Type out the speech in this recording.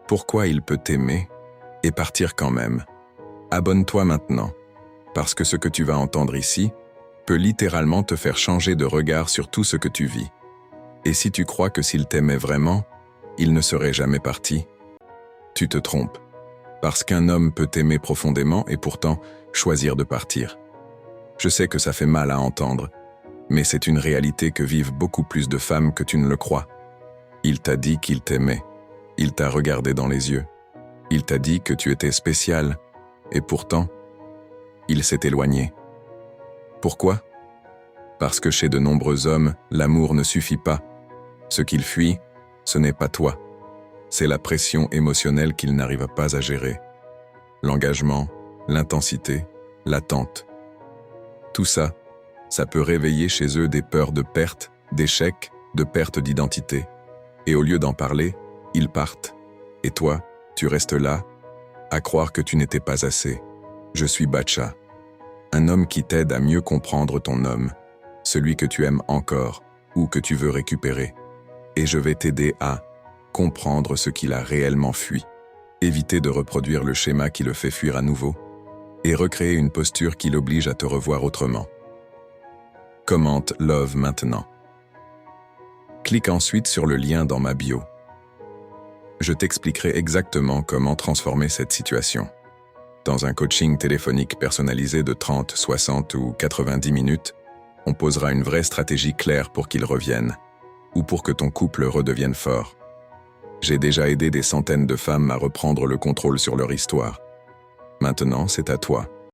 Pourquoi il peut t'aimer et partir quand même? Abonne-toi maintenant, parce que ce que tu vas entendre ici peut littéralement te faire changer de regard sur tout ce que tu vis. Et si tu crois que s'il t'aimait vraiment, il ne serait jamais parti, tu te trompes. Parce qu'un homme peut t'aimer profondément et pourtant choisir de partir. Je sais que ça fait mal à entendre, mais c'est une réalité que vivent beaucoup plus de femmes que tu ne le crois. Il t'a dit qu'il t'aimait. Il t'a regardé dans les yeux. Il t'a dit que tu étais spécial. Et pourtant, il s'est éloigné. Pourquoi? Parce que chez de nombreux hommes, l'amour ne suffit pas. Ce qu'il fuit, ce n'est pas toi. C'est la pression émotionnelle qu'il n'arrive pas à gérer. L'engagement, l'intensité, l'attente. Tout ça, ça peut réveiller chez eux des peurs de perte, d'échec, de perte d'identité. Et au lieu d'en parler, ils partent. Et toi, tu restes là, à croire que tu n'étais pas assez. Je suis Batcha, un homme qui t'aide à mieux comprendre ton homme, celui que tu aimes encore ou que tu veux récupérer. Et je vais t'aider à comprendre ce qu'il a réellement fui, éviter de reproduire le schéma qui le fait fuir à nouveau, et recréer une posture qui l'oblige à te revoir autrement. Commente Love maintenant. Clique ensuite sur le lien dans ma bio. Je t'expliquerai exactement comment transformer cette situation. Dans un coaching téléphonique personnalisé de 30, 60 ou 90 minutes, on posera une vraie stratégie claire pour qu'il revienne, ou pour que ton couple redevienne fort. J'ai déjà aidé des centaines de femmes à reprendre le contrôle sur leur histoire. Maintenant, c'est à toi.